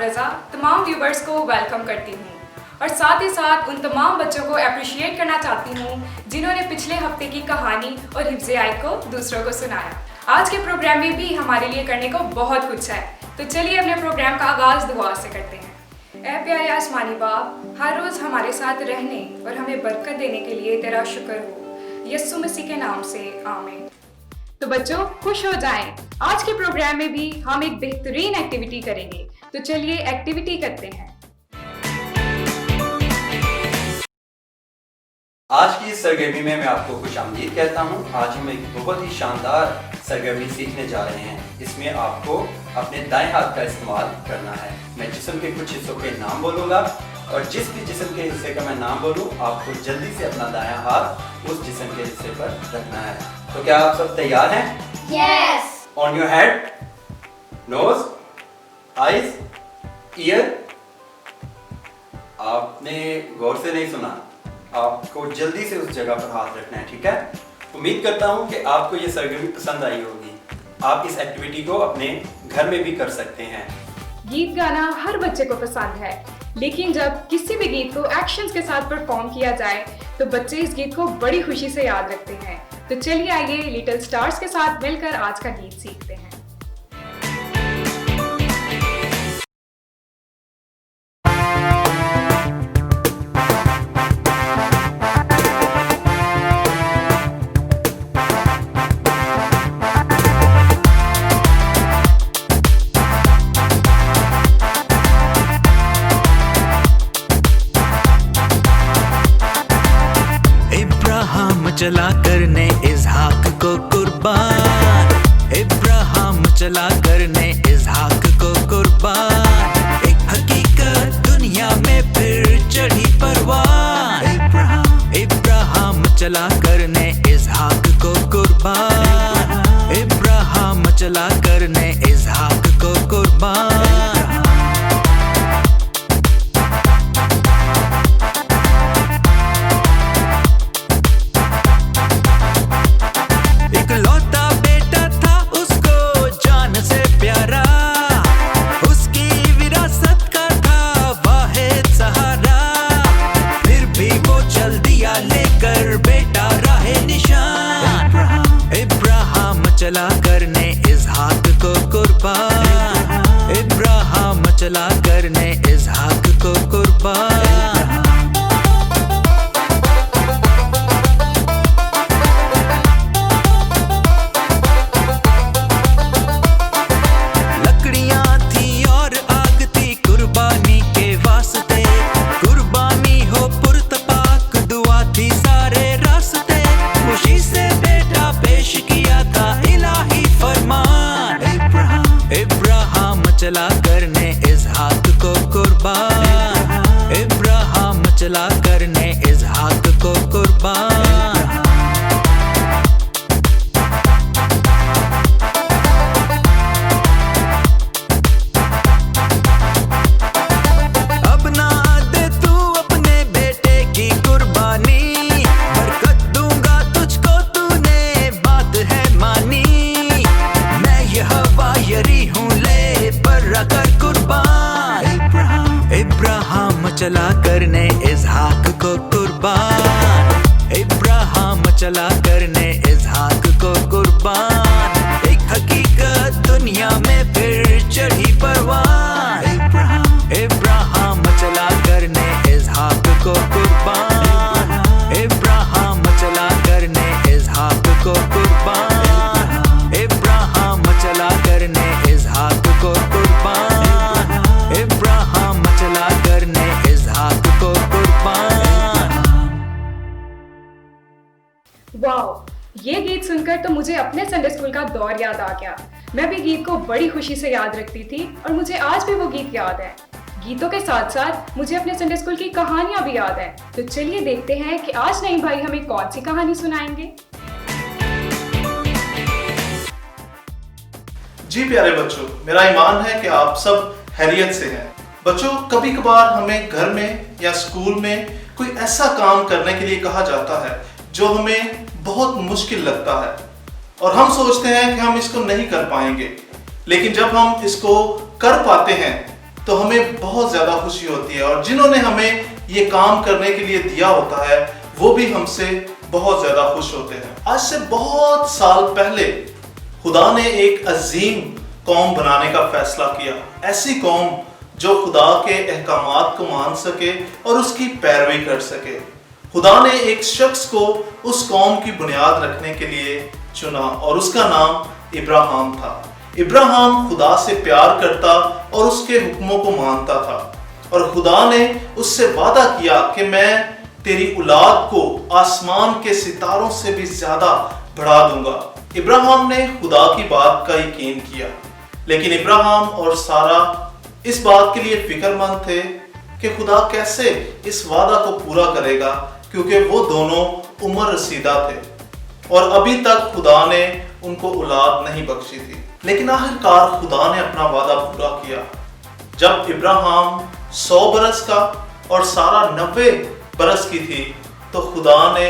रज़ा तमाम व्यूवर्स को वेलकम करती हूँ और साथ ही साथ उन तमाम बच्चों को अप्रिशिएट करना चाहती हूँ जिन्होंने पिछले हफ्ते की कहानी और हिफ्ज़ आयत को दूसरों को सुनाया। आज के प्रोग्राम में भी हमारे लिए करने को बहुत कुछ है, तो चलिए अपने प्रोग्राम का आगाज़ दुआ से करते हैं। ऐ प्यारे आसमानी बाप, हर रोज़ हमारे साथ रहने और हमें बरकत देने के लिए तेरा शुक्र हो, यीशु मसीह के नाम से आमीन। तो बच्चों खुश हो जाएं, आज के प्रोग्राम में भी हम एक बेहतरीन एक्टिविटी करेंगे, तो चलिए एक्टिविटी करते हैं। आज की इस सरगर्मी में मैं आपको खुशामदीद कहता हूँ। आज हम एक बहुत ही शानदार सरगर्मी सीखने जा रहे हैं। इसमें आपको अपने दाएं हाथ का इस्तेमाल करना है। मैं जिस्म के कुछ हिस्सों के नाम बोलूँगा और जिस भी जिस्म के हिस्से का मैं नाम बोलूँ आपको जल्दी से अपना दायां हाथ उस जिस्म के हिस्से पर रखना है। तो क्या आप सब तैयार हैं? Yes. On your head, nose, eyes, ear. आपने गौर से नहीं सुना, आपको जल्दी से उस जगह पर हाथ रखना है, ठीक है? उम्मीद करता हूँ कि आपको ये सरगर्मी पसंद आई होगी। आप इस एक्टिविटी को अपने घर में भी कर सकते हैं। गीत गाना हर बच्चे को पसंद है, लेकिन जब किसी भी गीत को एक्शंस के साथ परफॉर्म किया जाए तो बच्चे इस गीत को बड़ी खुशी से याद रखते हैं। तो चलिए आइए लिटिल स्टार्स के साथ मिलकर आज का गीत सीखते हैं। चला करने इसहाक को कुर्बान, इब्राहिम चला करने इसहाक को कुर्बान। एक हकीकत दुनिया में फिर चढ़ी परवान। इब्राहिम चला करने इसहाक को कुर्बान, इब्राहिम चला करने इसहाक को कुर्बान। चला करने इसहाक को कुर्बान, इब्राहिम चला करने इसहाक को कुर्बान। लकड़ियां थी और आग थी कुर्बानी के वास्ते, कुर्बानी हो पुरतपाक दुआ थी सारे रास्ते। खुशी से बेटा पेश किया था इलाही फरमान। इब्राहिम चला करने इसहाक को कुर्बान, इब्राहिम चला करने इसहाक को कुर्बान। अब ना दे तू अपने बेटे की कुर्बानी, बरकत दूंगा तुझको तूने बात है मानी। मैं यह वायरी हूँ ले पर कर कुर्बान। इब्राहिम चला करने इसहाक को कुर्बान, इब्राहिम चला करने इसहाक को कुर्बान। एक हकीकत दुनिया में फिर चढ़ी परवान। इब्राहिम चला करने इसहाक को कुर्बान, इब्राहिम चला करने इसहाक को कुर्बान। इब्राहिम चला करने इसहाक को कुर्बान, इब्राहिम चला करने इसहाक को कुर्बान। वाओ, ये गीत सुनकर तो मुझे अपने संडे स्कूल का दौर याद आ गया। मैं भी गीत को बड़ी खुशी से याद रखती थी और मुझे आज भी वो गीत याद है। गीतों के साथ साथ मुझे अपने संडे स्कूल की कहानियां भी याद हैं। तो चलिए देखते हैं कि आज नईम भाई हमें कौन सी कहानी सुनाएंगे। जी प्यारे बच्चों, मेरा ईमान है कि आप सब खैरियत से हैं। बच्चों, कभी कभार हमें घर में या स्कूल में कोई ऐसा काम करने के लिए कहा जाता है जो हमें बहुत मुश्किल लगता है और हम सोचते हैं कि हम इसको नहीं कर पाएंगे, लेकिन जब हम इसको कर पाते हैं तो हमें बहुत ज्यादा खुशी होती है, और जिन्होंने हमें ये काम करने के लिए दिया होता है वो भी हमसे बहुत ज्यादा खुश होते हैं। आज से बहुत साल पहले खुदा ने एक अजीम कौम बनाने का फैसला किया, ऐसी कौम जो खुदा के अहकामात को मान सके और उसकी पैरवी कर सके। खुदा ने एक शख्स को उस कौम की बुनियाद रखने के लिए चुना और उसका नाम इब्राहिम था। इब्राहिम खुदा से प्यार करता और उसके हुक्मों को मानता था, और खुदा ने उससे वादा किया कि मैं तेरी औलाद को आसमान के सितारों से भी ज्यादा बढ़ा दूंगा। इब्राहिम ने खुदा की बात का यकीन किया, लेकिन इब्राहिम और सारा इस बात के लिए फिक्रमंद थे कि खुदा कैसे इस वादा को पूरा करेगा, क्योंकि वो दोनों उम्र रसीदा थे और अभी तक खुदा ने उनको औलाद नहीं बख्शी थी। लेकिन आखिरकार खुदा ने अपना वादा पूरा किया। जब इब्राहिम 100 बरस का और सारा 90 बरस की थी, तो खुदा ने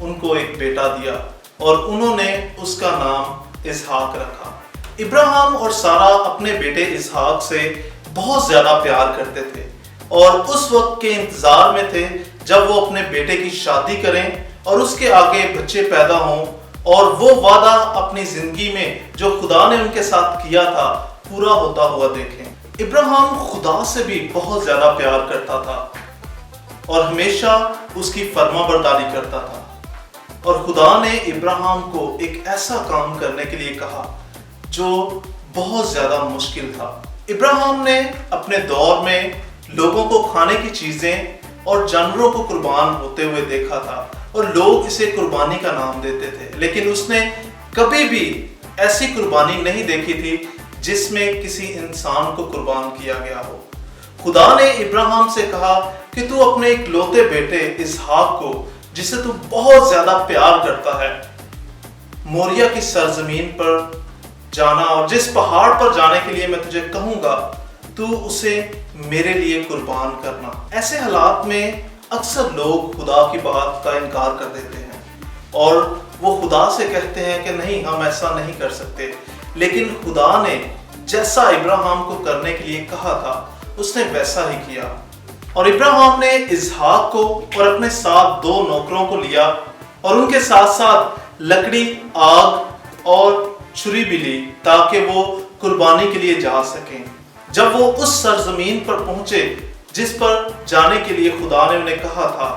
उनको एक बेटा दिया और उन्होंने उसका नाम इसहाक रखा। इब्राहिम और सारा अपने बेटे इसहाक से बहुत ज्यादा प्यार करते थे और उस वक्त के इंतजार में थे जब वो अपने बेटे की शादी करें और उसके आगे बच्चे पैदा हों और वो वादा अपनी जिंदगी में जो खुदा ने उनके साथ किया था पूरा होता हुआ देखें। इब्राहिम खुदा से भी बहुत ज्यादा प्यार करता था और हमेशा उसकी फर्माबरदारी करता था, और खुदा ने इब्राहिम को एक ऐसा काम करने के लिए कहा जो बहुत ज्यादा मुश्किल था। इब्राहिम ने अपने दौर में लोगों को खाने की चीजें और जानवरों को कुर्बान होते हुए देखा था और लोग इसे कुर्बानी का नाम देते थे, लेकिन उसने कभी भी ऐसी कुर्बानी नहीं देखी थी जिसमें किसी इंसान को कुर्बान किया गया हो। खुदा ने इब्राहिम से कहा कि तू अपने इकलौते बेटे इसहाक को, जिसे तू बहुत ज्यादा प्यार करता है, मोरिया की सरजमीन पर जाना और जिस पहाड़ पर जाने के लिए मैं तुझे कहूंगा तू उसे मेरे लिए कुर्बान करना। ऐसे हालात में अक्सर लोग खुदा की बात का इनकार कर देते हैं और वो खुदा से कहते हैं कि नहीं, हम ऐसा नहीं कर सकते। लेकिन खुदा ने जैसा इब्राहिम को करने के लिए कहा था उसने वैसा ही किया, और इब्राहिम ने इसहाक को और अपने साथ 2 नौकरों को लिया और उनके साथ साथ लकड़ी, आग और छुरी भी ली ताकि वो कुर्बानी के लिए जा सकें। जब वो उस सरजमीन पर पहुंचे जिस पर जाने के लिए खुदा ने उन्हें कहा था,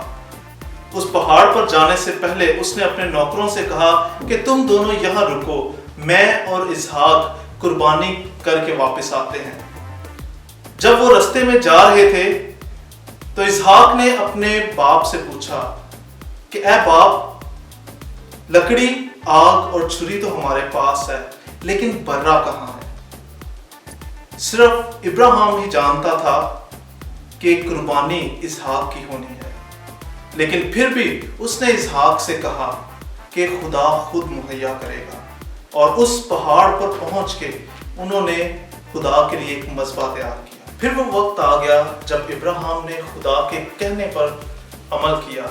उस पहाड़ पर जाने से पहले उसने अपने नौकरों से कहा कि तुम दोनों यहाँ रुको, मैं और इसहाक कुर्बानी करके वापस आते हैं। जब वो रास्ते में जा रहे थे तो इसहाक ने अपने बाप से पूछा कि ऐ बाप, लकड़ी, आग और छुरी तो हमारे पास है, लेकिन बर्रा कहाँ है? सिर्फ इब्राहिम ही जानता था कि कुर्बानी इसहाक की होनी है, लेकिन फिर भी उसने इसहाक से कहा कि खुदा खुद मुहैया करेगा, और उस पहाड़ पर पहुंच के उन्होंने खुदा के लिए एक मज़बा तैयार किया। फिर वो वक्त आ गया जब इब्राहिम ने खुदा के कहने पर अमल किया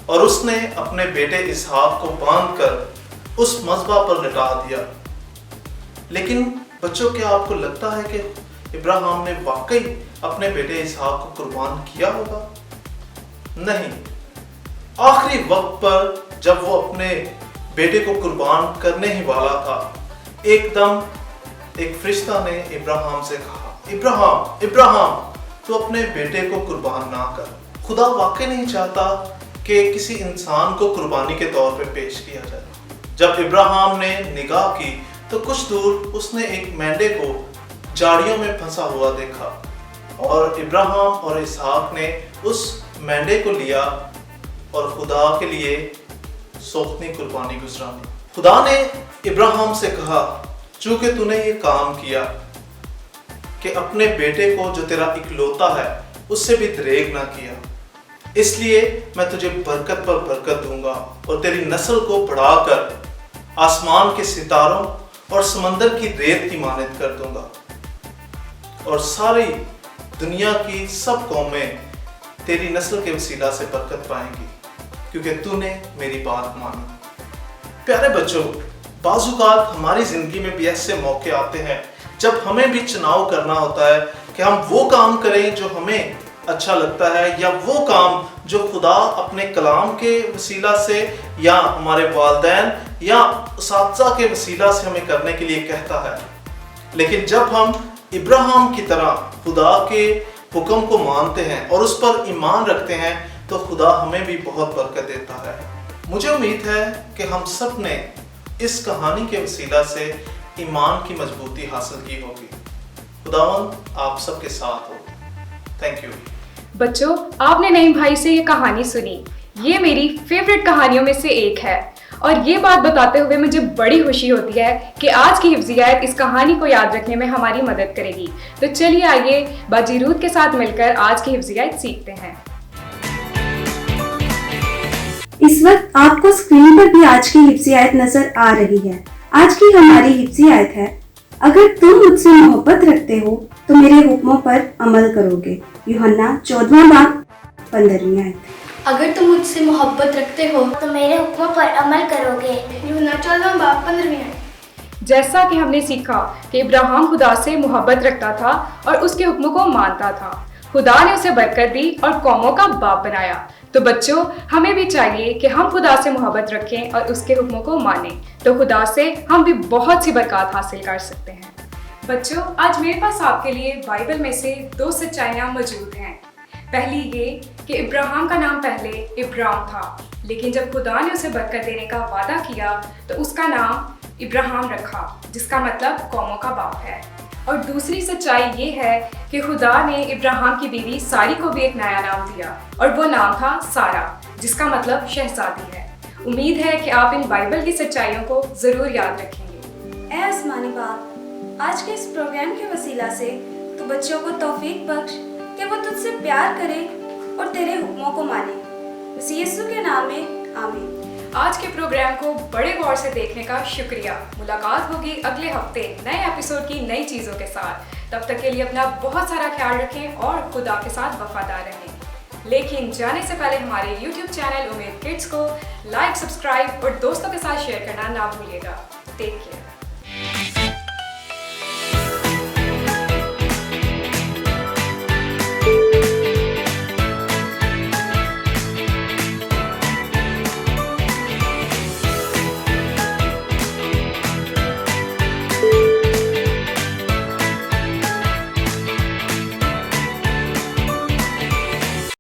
और उसने अपने बेटे इसहाक को बांधकर उस मज़बा पर लिटा दिया। लेकिन बच्चों, क्या आपको लगता है कि इब्राहिम ने वाकई अपने बेटे इसहाक को कुर्बान किया होगा? नहीं। आखिरी वक्त पर जब वो अपने बेटे को कुर्बान करने ही वाला था, एकदम एक फरिश्ता ने इब्राहिम से कहा, इब्राहिम, इब्राहिम, तू अपने बेटे को कुर्बान ना कर। खुदा वाकई नहीं चाहता कि किसी इंसान को कुर्बानी के तौर पे पेश किया जाए। जब इब्राहिम ने निगाह की तो कुछ दूर उसने एक मेंढे को झाड़ियों में फंसा हुआ देखा, और इब्राहिम और इसहाक ने उस मेंढे को लिया और खुदा के लिए सोखनी कुर्बानी गुजरानी। खुदा ने इब्राहिम से कहा, चूंकि तूने ये काम किया कि अपने बेटे को जो तेरा इकलौता है उससे भी दरेग ना किया, इसलिए मैं तुझे बरकत पर बरकत दूंगा और तेरी नस्ल को बढ़ाकर आसमान के सितारों और समंदर की रेत की मानद कर दूंगा, और सारी दुनिया की सब कौमें तेरी नस्ल के वसीला से बरकत पाएंगी, क्योंकि तूने मेरी बात मानी। प्यारे बच्चों, बाज़ औक़ात हमारी जिंदगी में भी ऐसे मौके आते हैं जब हमें भी चुनाव करना होता है कि हम वो काम करें जो हमें अच्छा लगता है, या वो काम जो खुदा अपने कलाम के वसीला से या हमारे वालिदैन या उस्ताज़ा के वसीला से हमें करने के लिए कहता है। लेकिन जब हम इब्राहिम की तरह खुदा के हुक्म को मानते हैं और उस पर ईमान रखते हैं तो खुदा हमें भी बहुत बरकत देता है। मुझे उम्मीद है कि हम सब ने इस कहानी के वसीला से ईमान की मजबूती हासिल की होगी। खुदावंद आप सबके साथ हो। Thank you. बच्चों, आपने नईम भाई से ये कहानी सुनी। ये मेरी फेवरेट कहानियों में से एक है और ये बात बताते हुए मुझे बड़ी खुशी होती है कि आज की हिफ्जियत इस कहानी को याद रखने में हमारी मदद करेगी। तो चलिए आइए बाजी रूथ के साथ मिलकर आज की हिफ्जियत सीखते हैं। इस वक्त आपको स्क्रीन पर भी आज की हिफ्जियत नजर आ रही है। आज की हमारी हिफ्जियत है, अगर तुम मुझसे मोहब्बत रखते हो तो मेरे हुक्मों पर अमल करोगे। यूहन्ना 14वां बाब 15वीं आयत। अगर तुम मुझसे मोहब्बत रखते हो तो मेरे हुक्मों पर अमल करोगे। यूहन्ना 14वां बाब 15वीं आयत। जैसा कि हमने सीखा कि इब्राहिम खुदा से मोहब्बत रखता था और उसके हुक्मों को मानता था। खुदा ने उसे बरकत दी और कौमों का बाप बनाया। तो बच्चों, हमें भी चाहिए कि हम खुदा से मोहब्बत रखें और उसके हुक्मों को मानें, तो खुदा से हम भी बहुत सी बरकत हासिल कर सकते हैं। बच्चों, आज मेरे पास आपके लिए बाइबल में से 2 सच्चाइयाँ मौजूद हैं। पहली ये कि इब्राहिम का नाम पहले इब्राम था, लेकिन जब खुदा ने उसे बरकत देने का वादा किया तो उसका नाम इब्राहिम रखा, जिसका मतलब कौमों का बाप है। और दूसरी सच्चाई ये है कि खुदा ने इब्राहिम की बीवी सारी को भी एक नया नाम दिया और वो नाम था सारा, जिसका मतलब शहजादी है। उम्मीद है कि आप इन बाइबल की सच्चाइयों को जरूर याद रखेंगे। ऐ आसमानी बाप, आज के इस प्रोग्राम के वसीला से तू बच्चों को तौफीक बख्श कि वो तुझसे प्यार करे और तेरे हुक्मों को माने। मसीह यीशु के नाम में आमीन। आज के प्रोग्राम को बड़े गौर से देखने का शुक्रिया। मुलाकात होगी अगले हफ्ते नए एपिसोड की नई चीज़ों के साथ। तब तक के लिए अपना बहुत सारा ख्याल रखें और खुदा के साथ वफादार रहें। लेकिन जाने से पहले हमारे YouTube चैनल उम्मीद किड्स को लाइक, सब्सक्राइब और दोस्तों के साथ शेयर करना ना भूलिएगा। Take care.